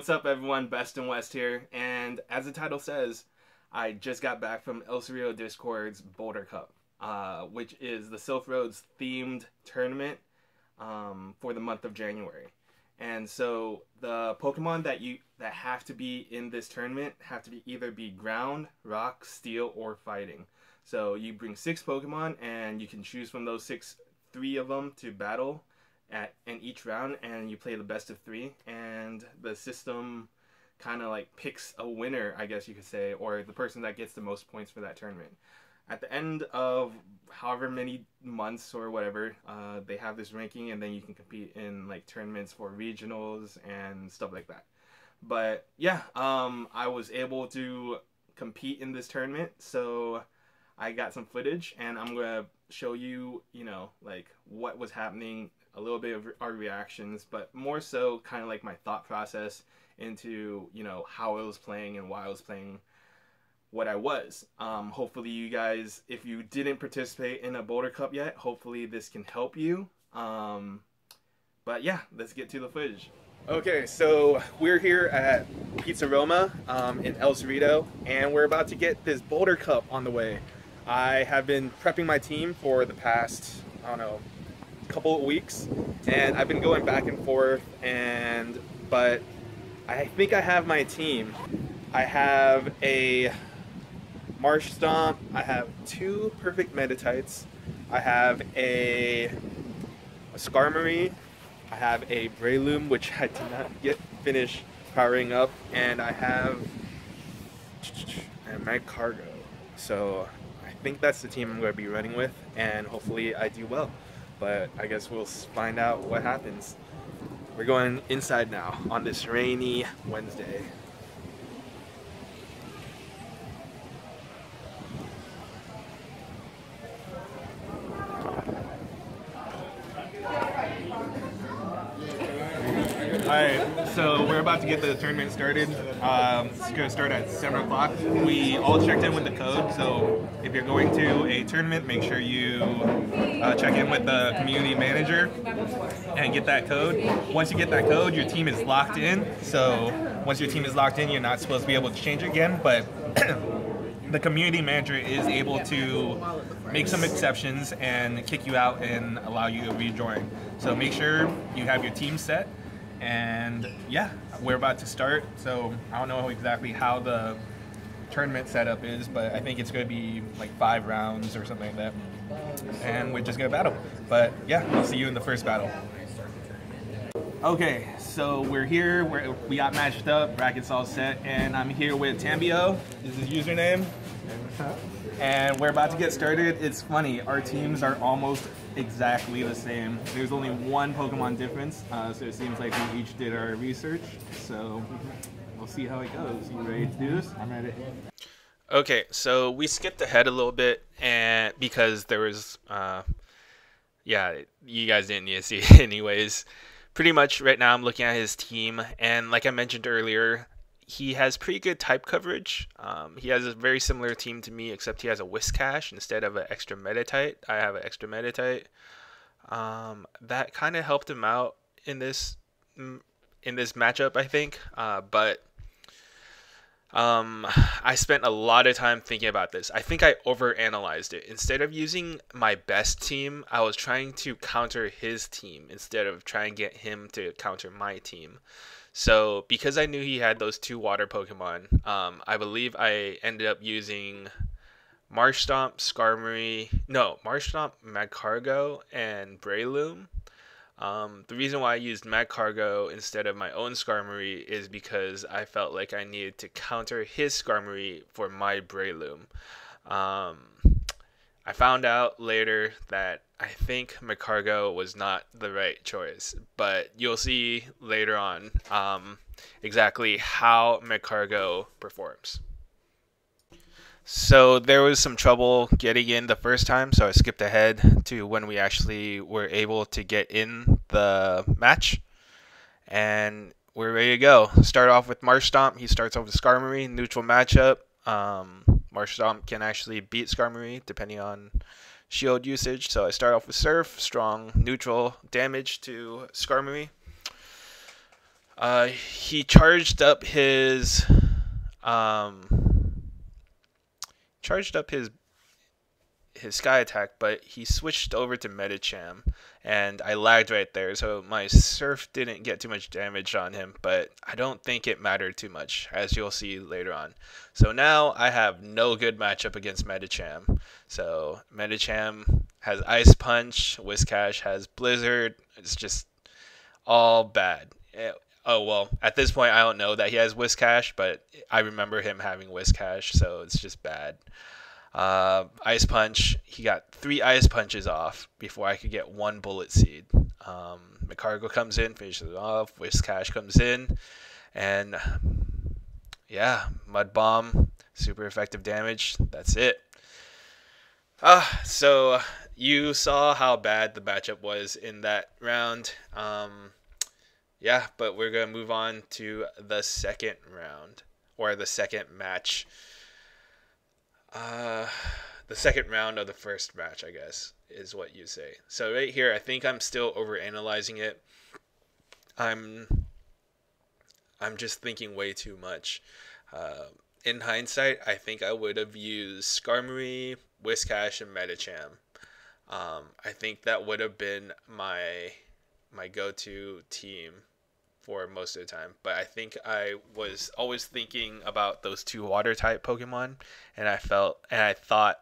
what's up everyone, Best and West here, and as the title says, I just got back from El Cerrito Discord's Boulder Cup, which is the Silk Roads themed tournament for the month of January. And so the Pokemon that have to be in this tournament have to either be ground, rock, steel, or fighting. So you bring 6 Pokemon and you can choose from those 3 of them to battle in each round, and you play the best of 3, and the system kind of like picks a winner, I guess you could say, or the person that gets the most points for that tournament. At the end of however many months or whatever, they have this ranking, and then you can compete in like tournaments for regionals and stuff like that. But yeah, I was able to compete in this tournament, so I got some footage, and I'm gonna show you, like what was happening, a little bit of our reactions, but more so kind of like my thought process into, how I was playing and why I was playing what I was. Hopefully you guys, if you didn't participate in a Boulder Cup yet, hopefully this can help you. But yeah, let's get to the footage. Okay, so we're here at Pizza Roma in El Cerrito, and we're about to get this Boulder Cup on the way. I have been prepping my team for the past, I don't know, couple of weeks, and I've been going back and forth, but I think I have my team. I have a Marsh Stomp, I have 2 perfect Meditites, I have a Skarmory, I have a Breloom, which I did not finish powering up, and I have my Cargo. So I think that's the team I'm going to be running with, and hopefully I do well. But I guess we'll find out what happens. We're going inside now on this rainy Wednesday. Alright, so we're about to get the tournament started. It's going to start at 7 o'clock. We all checked in with the code, so if you're going to a tournament, make sure you check in with the community manager and get that code. Once you get that code, your team is locked in. So once your team is locked in, you're not supposed to be able to change it again, but the community manager is able to make some exceptions and kick you out and allow you to rejoin. So make sure you have your team set. And yeah, we're about to start, so I don't know exactly how the tournament setup is, but I think it's going to be like 5 rounds or something like that, and we're just going to battle. But yeah, I'll see you in the first battle. Okay, so we're here, we got matched up, brackets all set, and I'm here with Tambio, is his username, and we're about to get started. It's funny, our teams are almost exactly the same. There's only 1 Pokemon difference, so it seems like we each did our research, so we'll see how it goes. You ready to do this? I'm ready. Okay, so we skipped ahead a little bit, and because there was, yeah, you guys didn't need to see it anyways. Pretty much right now I'm looking at his team, and like I mentioned earlier, he has pretty good type coverage. He has a very similar team to me, except he has a Whiscash instead of an extra Meditite. I have an extra Meditite. That kind of helped him out in this matchup, I think. But I spent a lot of time thinking about this. I think I overanalyzed it. Instead of using my best team, I was trying to counter his team instead of trying to get him to counter my team. So because I knew he had those 2 water Pokemon, I believe I ended up using Marsh Stomp, Marsh Stomp, Magcargo, and Breloom. The reason why I used Magcargo instead of my own Skarmory is because I felt like I needed to counter his Skarmory for my Breloom. I found out later that I think Magcargo was not the right choice, but you'll see later on exactly how Magcargo performs. So there was some trouble getting in the first time, so I skipped ahead to when we actually were able to get in the match, and we're ready to go. Start off with Marsh Stomp. He starts off with Skarmory, neutral matchup. Marsh Stomp can actually beat Skarmory depending on shield usage. So I start off with Surf, strong neutral damage to Skarmory. He charged up his charged up his sky attack, but he switched over to Medicham, and I lagged right there, so my Surf didn't get too much damage on him, but I don't think it mattered too much, as you'll see later on. So now I have no good matchup against Medicham. So Medicham has Ice Punch, Whiscash has Blizzard. It's just all bad. Oh, well, at this point I don't know that he has Whiscash, but I remember him having Whiscash, so it's just bad. Ice Punch, he got 3 Ice Punches off before I could get 1 Bullet Seed. McCargo comes in, finishes it off. Whiscash comes in, and yeah, Mud Bomb, super effective damage. That's it. So you saw how bad the matchup was in that round. Yeah, but we're going to move on to the second round, or the second match. The second round of the first match, I guess, is what you say. So right here, I think I'm still overanalyzing it. I'm just thinking way too much. In hindsight, I think I would have used Skarmory, Whiscash, and Medicham. I think that would have been my go-to team for most of the time, but I think I was always thinking about those 2 water type Pokemon, and I thought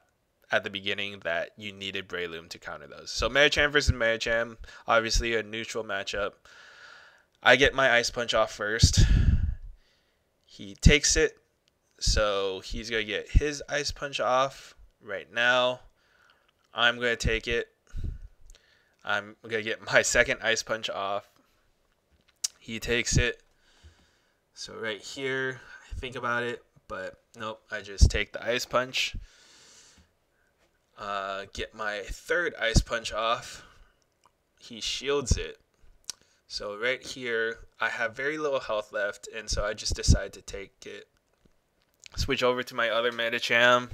at the beginning that you needed Breloom to counter those. So Medicham versus Medicham, obviously a neutral matchup. I get my Ice Punch off first. He takes it, so he's gonna get his Ice Punch off right now. I'm gonna take it. I'm gonna get my second Ice Punch off. He takes it. So right here, I think about it, but nope, I just take the Ice Punch. Get my third Ice Punch off. He shields it. So right here, I have very little health left, and so I just decide to take it. Switch over to my other Medicham.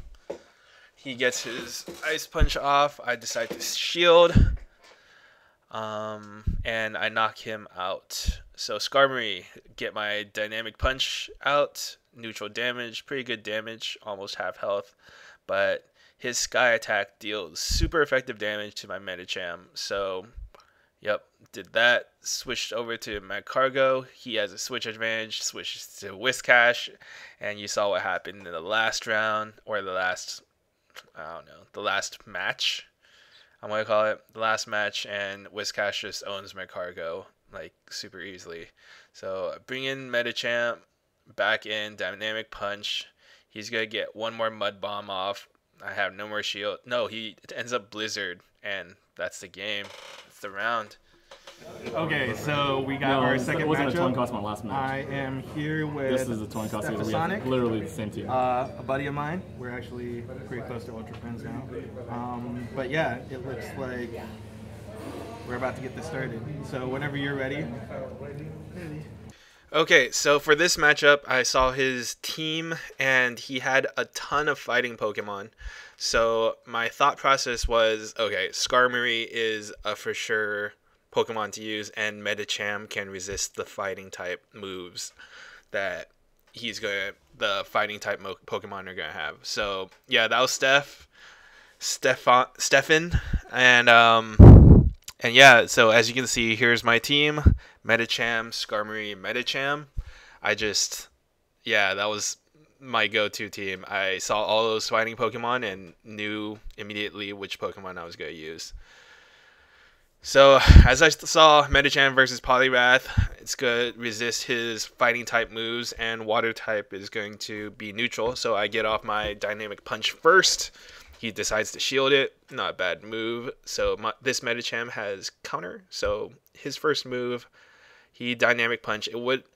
He gets his Ice Punch off. I decide to shield. And I knock him out. So Skarmory, get my Dynamic Punch out. Neutral damage, pretty good damage, almost half health. But his Sky Attack deals super effective damage to my Medicham. So, yep, did that. Switched over to my Cargo. He has a switch advantage. Switches to Whiscash. And you saw what happened in the last round, or the last, I don't know, the last match. I'm going to call it the last match, and Whiscash just owns my Cargo, like, super easily. So, bring in Medicham, back in, Dynamic Punch. He's going to get 1 more Mud Bomb off. I have no more shield. No, he ends up Blizzard, and that's the game. It's the round. Okay, so we got our second matchup. It wasn't a twin cost my last match. I am here with This is a twin cost. We have literally the same team. A buddy of mine. We're actually pretty close to Ultra Friends now. But yeah, it looks like we're about to get this started. So whenever you're ready. Okay, so for this matchup, I saw his team, and he had a ton of fighting Pokemon. So my thought process was, okay, Skarmory is a for sure Pokemon to use, and Medicham can resist the fighting type moves that the fighting type Pokemon are gonna have. So yeah, that was Stefan, and yeah. So as you can see, here's my team: Medicham, Skarmory, Medicham. That was my go-to team. I saw all those fighting Pokemon and knew immediately which Pokemon I was gonna use. So, as I saw, Medicham versus Poliwrath, it's going to resist his fighting type moves, and water type is going to be neutral. So, I get off my Dynamic Punch first. He decides to shield it. Not a bad move. So, this Medicham has counter. So, his first move, he Dynamic Punch.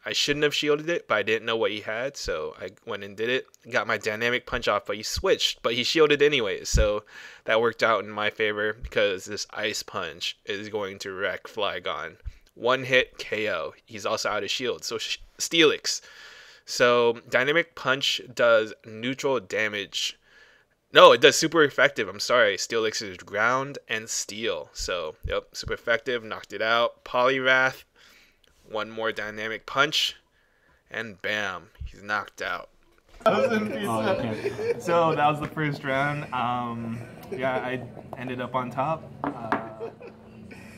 I shouldn't have shielded it, but I didn't know what he had. So, I went and did it. Got my Dynamic Punch off, but he switched. But he shielded anyways. So, that worked out in my favor because this Ice Punch is going to wreck Flygon. 1 hit KO. He's also out of shield. So Steelix. So Dynamic Punch does neutral damage. No, it does super effective. I'm sorry. Steelix is ground and steel. So, yep, super effective. Knocked it out. Poliwrath. One more dynamic punch, and bam, he's knocked out. So that was the first round. Yeah, I ended up on top.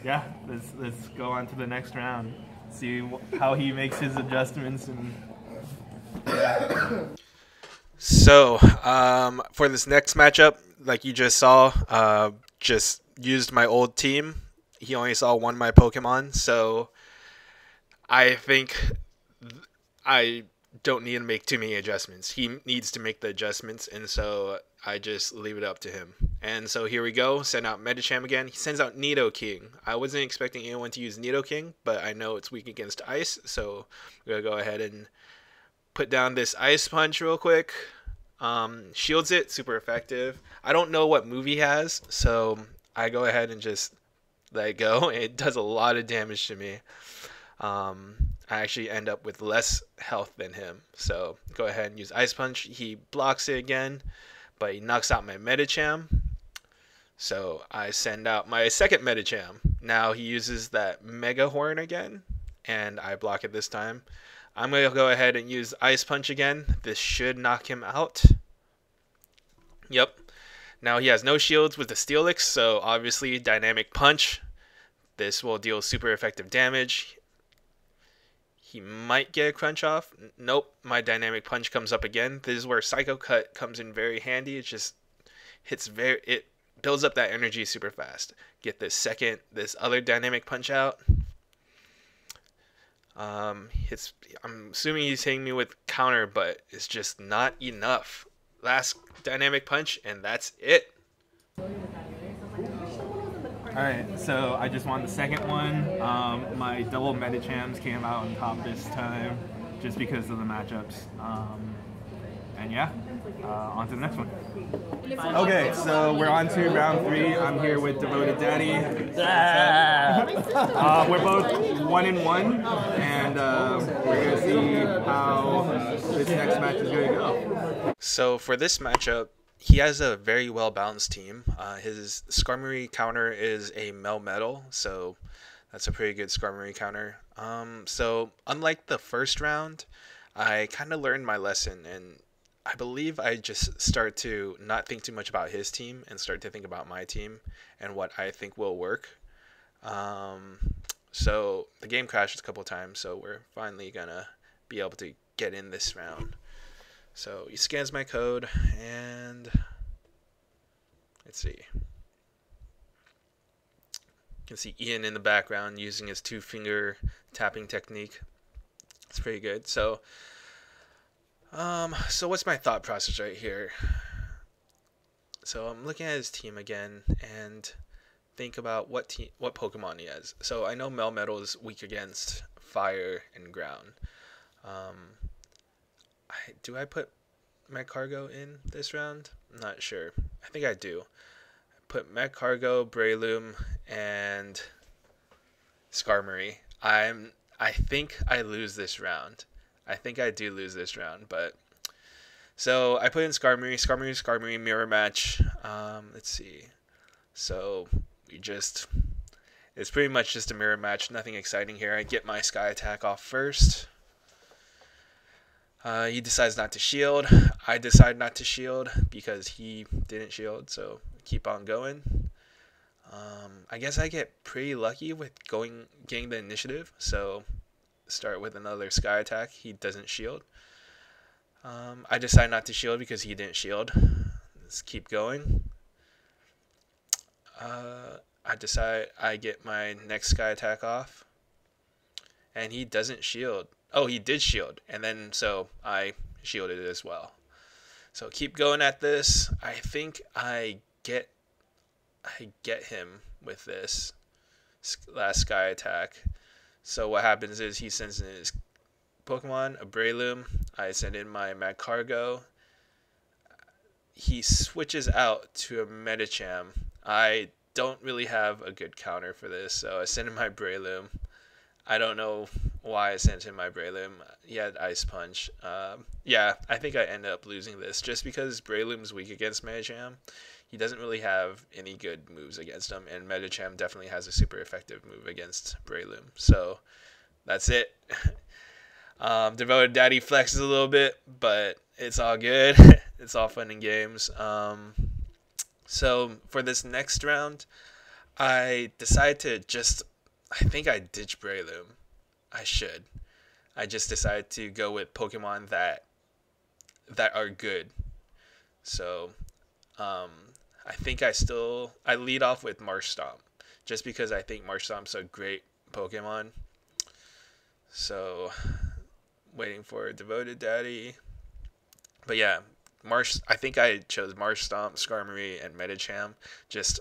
Yeah, let's go on to the next round. See how he makes his adjustments and. Yeah. So, for this next matchup, like you just saw, just used my old team. He only saw one of my Pokemon, so I think I don't need to make too many adjustments. He needs to make the adjustments, and so I just leave it up to him. And so here we go. Send out Medicham again. He sends out Nidoking. I wasn't expecting anyone to use Nidoking, but I know it's weak against ice, so we're going to go ahead and put down this Ice Punch real quick. Shields it, super effective. I don't know what move he has, so I go ahead and just let it go. It does a lot of damage to me. I actually end up with less health than him. So go ahead and use Ice Punch. He blocks it again, but he knocks out my Medicham. So I send out my second Medicham. Now he uses that Mega Horn again, and I block it this time. I'm going to go ahead and use Ice Punch again. This should knock him out. Yep. Now he has no shields with the Steelix, so obviously Dynamic Punch. This will deal super effective damage. He might get a Crunch off. Nope, my Dynamic Punch comes up again. This is where Psycho Cut comes in very handy. It just it builds up that energy super fast. Get this other Dynamic Punch out. I'm assuming he's hitting me with counter, but it's just not enough. Last Dynamic Punch, and that's it. Alright, so I just won the second one. My double Medichams came out on top this time, just because of the matchups. And yeah, on to the next one. Okay, so we're on to round 3. I'm here with Devoted Daddy. We're both 1-1, and we're gonna see how this next match is gonna go. So for this matchup, he has a very well balanced team. His Skarmory counter is a Melmetal, so that's a pretty good Skarmory counter. So unlike the first round, I kind of learned my lesson, and I believe I just start to not think too much about his team and start to think about my team and what I think will work. So the game crashed a couple times, so we're finally gonna be able to get in this round. So he scans my code, and let's see. You can see Ian in the background using his 2-finger tapping technique. It's pretty good. So what's my thought process right here? So I'm looking at his team again and think about what Pokemon he has. So I know Melmetal is weak against fire and ground. Do I put Magcargo in this round? I'm not sure. I think I do. I put Magcargo, Breloom, and Skarmory. I think I lose this round. I think I do lose this round, but so I put in Skarmory, mirror match. Let's see. So it's pretty much just a mirror match. Nothing exciting here. I get my Sky Attack off first. He decides not to shield. I decide not to shield because he didn't shield, so keep on going. I guess I get pretty lucky with getting the initiative, so start with another Sky Attack. He doesn't shield. I decide not to shield because he didn't shield. Let's keep going. I decide I get my next Sky Attack off, and he doesn't shield. Oh, he did shield, and then so I shielded it as well. So keep going at this. I think I get him with this last Sky Attack. So what happens is he sends in his Pokemon, a Breloom. I send in my Magcargo. He switches out to a Medicham. I don't really have a good counter for this, so I send in my Breloom. I don't know why I sent in my Breloom. He had Ice Punch. Yeah, I think I end up losing this just because Breloom's weak against Medicham. He doesn't really have any good moves against him, and Medicham definitely has a super effective move against Breloom. So that's it. Devoted Daddy flexes a little bit, but it's all good. It's all fun and games. So for this next round, I decided to I think I ditched Breloom. I should. I just decided to go with Pokemon that are good. So I think I lead off with Marshtomp, just because I think Marshtomp's a great Pokemon. So waiting for Devoted Daddy. But yeah, I think I chose Marshtomp, Skarmory, and Medicham. Just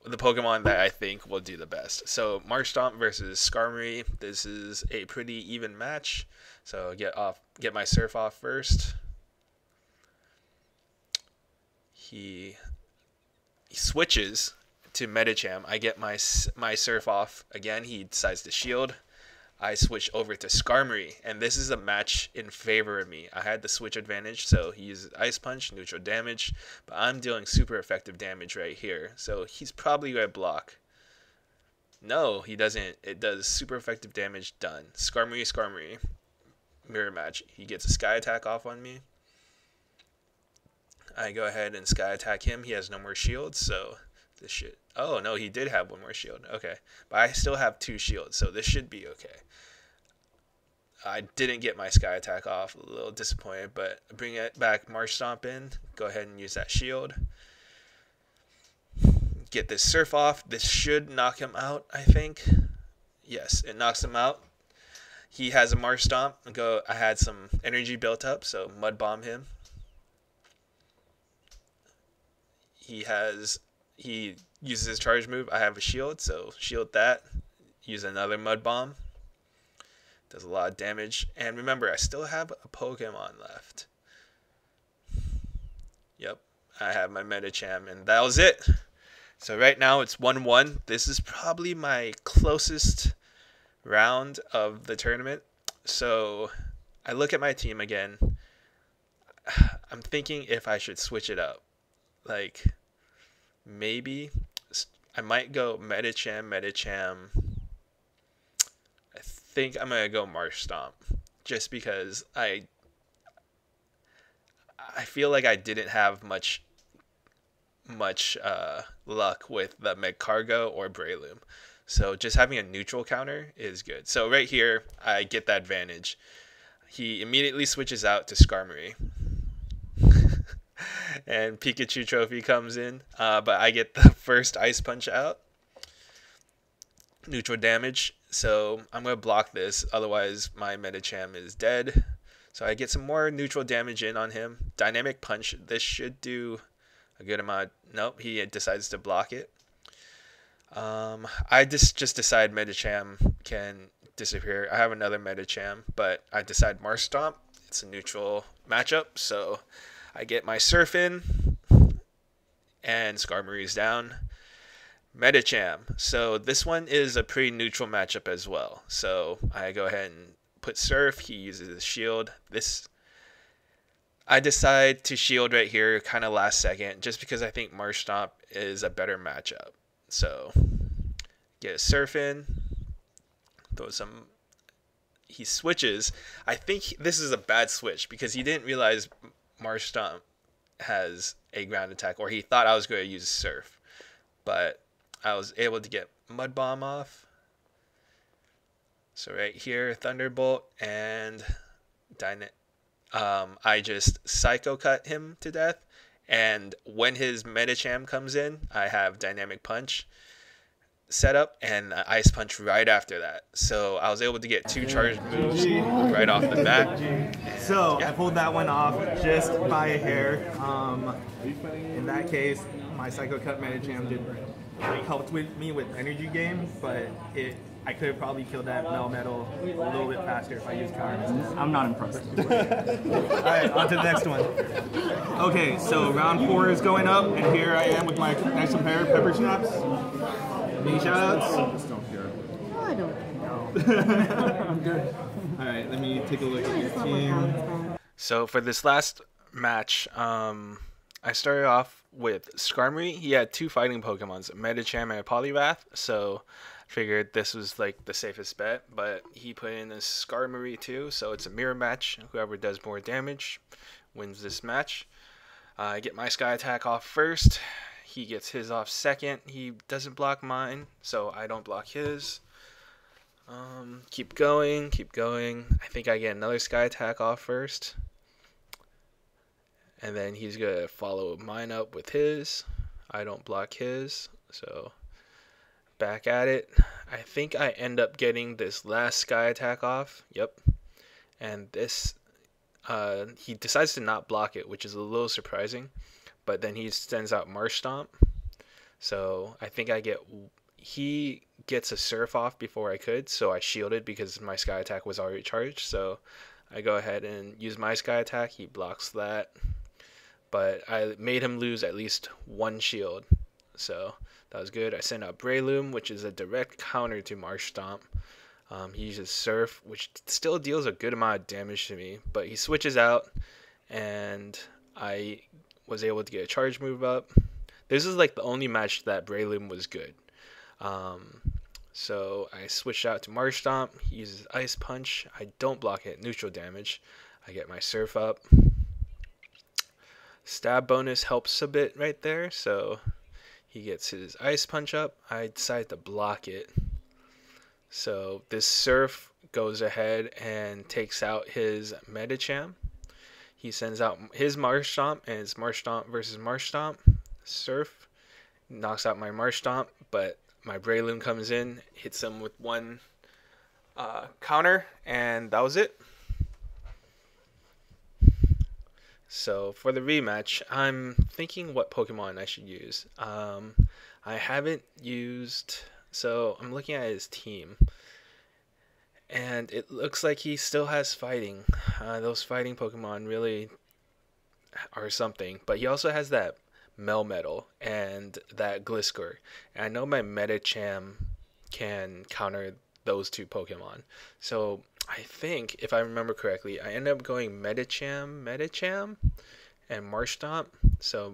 the Pokemon that I think will do the best. So Marshtomp versus Skarmory. This is a pretty even match. So get my Surf off first. He switches to Medicham. I get my Surf off again. He decides to shield. I switch over to Skarmory, and this is a match in favor of me. I had the switch advantage, so he uses Ice Punch, neutral damage, but I'm dealing super effective damage right here, so he's probably going to block. No, he doesn't. It does super effective damage, done. Skarmory, mirror match. He gets a Sky Attack off on me. I go ahead and Sky Attack him. He has no more shields, so this should... Oh, no, he did have one more shield. Okay. But I still have 2 shields, so this should be okay. I didn't get my Sky Attack off. A little disappointed, but bring it back Marshtomp in. Go ahead and use that shield. Get this Surf off. This should knock him out, I think. Yes, it knocks him out. He has a Marshtomp. I had some energy built up, so Mud Bomb him. He uses his charge move. I have a shield, so shield that. Use another Mud Bomb. Does a lot of damage. And remember, I still have a Pokemon left. Yep, I have my Medicham, and that was it. So right now it's 1-1. This is probably my closest round of the tournament. So I look at my team again. I'm thinking if I should switch it up. Like, maybe I might go Medicham. I think I'm going to go Marshtomp, just because I feel like I didn't have much luck with the Magcargo or Breloom. So just having a neutral counter is good. So right here, I get that advantage. He immediately switches out to Skarmory. And Pikachu Trophy comes in. But I get the first Ice Punch out. Neutral damage. So I'm going to block this. Otherwise, my Medicham is dead. So I get some more neutral damage in on him. Dynamic Punch. This should do a good amount. Nope, he decides to block it. I just decide Medicham can disappear. I have another Medicham, but I decide Marshtomp. It's a neutral matchup, so I get my Surf in, and Skarmory's down. Medicham. So this one is a pretty neutral matchup as well. So I go ahead and put Surf. He uses his shield. I decide to shield right here kind of last second, just because I think Marshtomp is a better matchup. So get a Surf in. He switches. I think this is a bad switch because he didn't realize Marshtomp has a ground attack, or he thought I was going to use Surf. But I was able to get Mud Bomb off. So right here, Thunderbolt, and I just Psycho Cut him to death. And when his Medicham comes in, I have Dynamic Punch set up and Ice Punch right after that. So I was able to get 2 charged moves right off the bat. So yeah. I pulled that one off just by a hair. In that case, my Psycho Cut Medicham helped me with energy gain, but I could have probably killed that Metal a little bit faster if I used counter. I'm not impressed. Alright, on to the next one. Okay, so round 4 is going up, and here I am with my nice pair of Pepper Snaps. Any shoutouts? I just don't care. I don't care. I'm good. Alright, let me take a look at your team. So for this last match, I started off with Skarmory. He had 2 fighting Pokemons, Medicham and a Poliwrath. So Figured this was like the safest bet, but he put in a Skarmory too, so it's a mirror match. Whoever does more damage wins this match. I get my Sky Attack off first. He gets his off second. He doesn't block mine, so I don't block his. Keep going, keep going. I think I get another Sky Attack off first. And then he's going to follow mine up with his. I don't block his, so back at it. I think I end up getting this last Sky Attack off. Yep. And this, he decides to not block it, which is a little surprising. But then he sends out Marsh Stomp. So I think he gets a Surf off before I could, so I shielded because my Sky Attack was already charged. So I go ahead and use my Sky Attack. He blocks that. But I made him lose at least one shield. So that was good. I sent out Breloom, which is a direct counter to Marsh Stomp. He uses Surf, which still deals a good amount of damage to me. But he switches out, and I was able to get a charge move up. This is like the only match that Breloom was good. So I switched out to Marsh Stomp. He uses Ice Punch. I don't block it. Neutral damage. I get my Surf up. Stab bonus helps a bit right there, so he gets his Ice Punch up. I decide to block it. So this Surf goes ahead and takes out his Medicham. He sends out his Marsh Stomp, and it's Marsh Stomp versus Marsh Stomp. Surf knocks out my Marsh Stomp, but my Breloom comes in, hits him with one counter, and that was it. So for the rematch, I'm thinking what Pokemon I should use. I haven't used, so I'm looking at his team, and it looks like he still has fighting. Those fighting Pokemon really are something, but he also has that Melmetal and that Gliscor. And I know my Medicham can counter those two Pokemon. So I think, if I remember correctly, I ended up going Medicham, and Marsh Stomp. So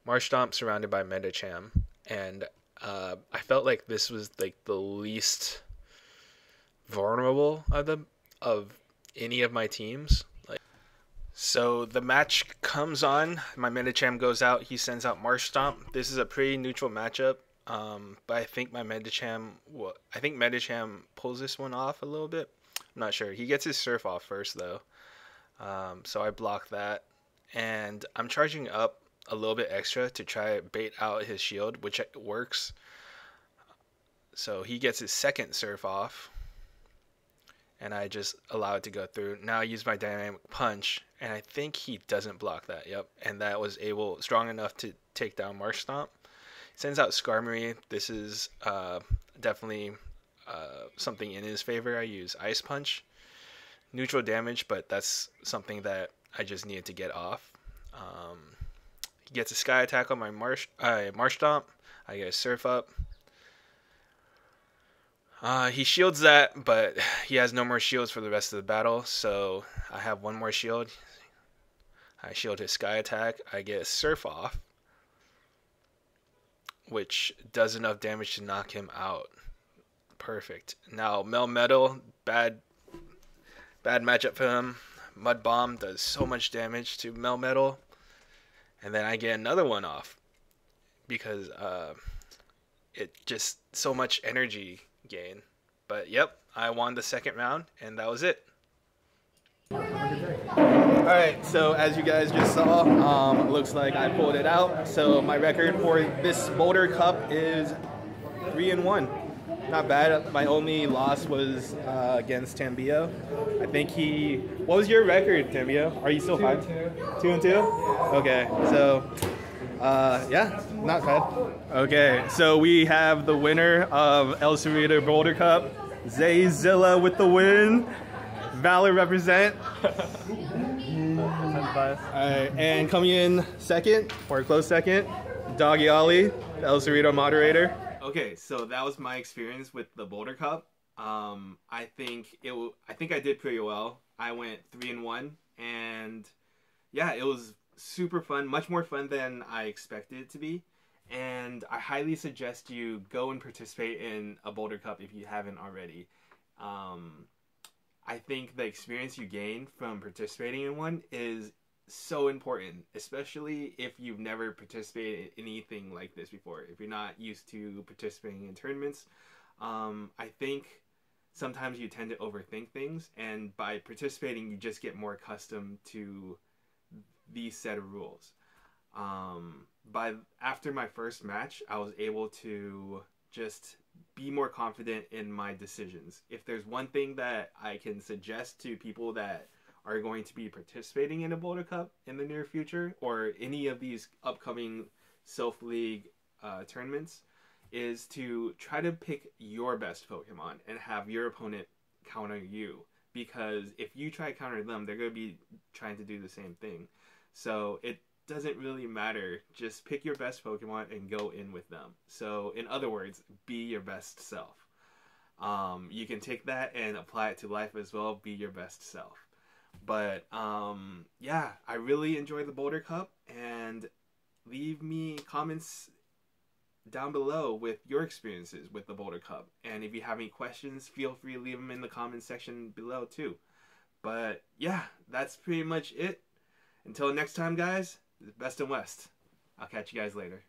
Marsh Stomp surrounded by Medicham, and I felt like this was like the least vulnerable of any of my teams. So the match comes on. My Medicham goes out. He sends out Marsh Stomp. This is a pretty neutral matchup. But I think Medicham pulls this one off a little bit. I'm not sure. He gets his Surf off first though. So I block that, and I'm charging up a little bit extra to try to bait out his shield, which works. So he gets his second Surf off, and I just allow it to go through. Now I use my Dynamic Punch, and I think he doesn't block that. Yep, and that was strong enough to take down Marsh Stomp. Sends out Skarmory. This is definitely something in his favor. I use Ice Punch. Neutral damage, but that's something that I just needed to get off. He gets a Sky Attack on my Marsh Stomp. I get a Surf up. He shields that, but he has no more shields for the rest of the battle, so I have one more shield. I shield his Sky Attack. I get a Surf off, which does enough damage to knock him out. Perfect. Now Melmetal, bad matchup for him. Mud Bomb does so much damage to Melmetal, and then I get another one off because it just so much energy gain. But yep, I won the second round, and that was it. Alright, so as you guys just saw, looks like I pulled it out. So my record for this Boulder Cup is 3-1. Not bad. My only loss was against Tambio. I think what was your record, Tambio? Are you still 5-2? 2-2? Okay, so yeah, not bad. Okay, so we have the winner of El Cerrito Boulder Cup, Zayzilla with the win. Valor represent. Alright, and coming in second, or a close second, Doggy Ollie, the El Cerrito moderator. Okay, so that was my experience with the Boulder Cup. I think I did pretty well. I went 3-1, and yeah, it was super fun, much more fun than I expected it to be. And I highly suggest you go and participate in a Boulder Cup if you haven't already. I think the experience you gain from participating in one is so important, especially if you've never participated in anything like this before. If you're not used to participating in tournaments, I think sometimes you tend to overthink things, and by participating, you just get more accustomed to these set of rules. After my first match, I was able to just be more confident in my decisions. If there's one thing that I can suggest to people that are going to be participating in a Boulder Cup in the near future, or any of these upcoming Sylph League tournaments, is to try to pick your best Pokemon and have your opponent counter you. Because if you try to counter them, they're going to be trying to do the same thing. So it doesn't really matter. Just pick your best Pokemon and go in with them. So in other words, be your best self. You can take that and apply it to life as well. Be your best self. But yeah, I really enjoyed the Boulder Cup, and leave me comments down below with your experiences with the Boulder Cup. And if you have any questions, feel free to leave them in the comment section below too. But yeah, that's pretty much it. Until next time, guys, best in West. I'll catch you guys later.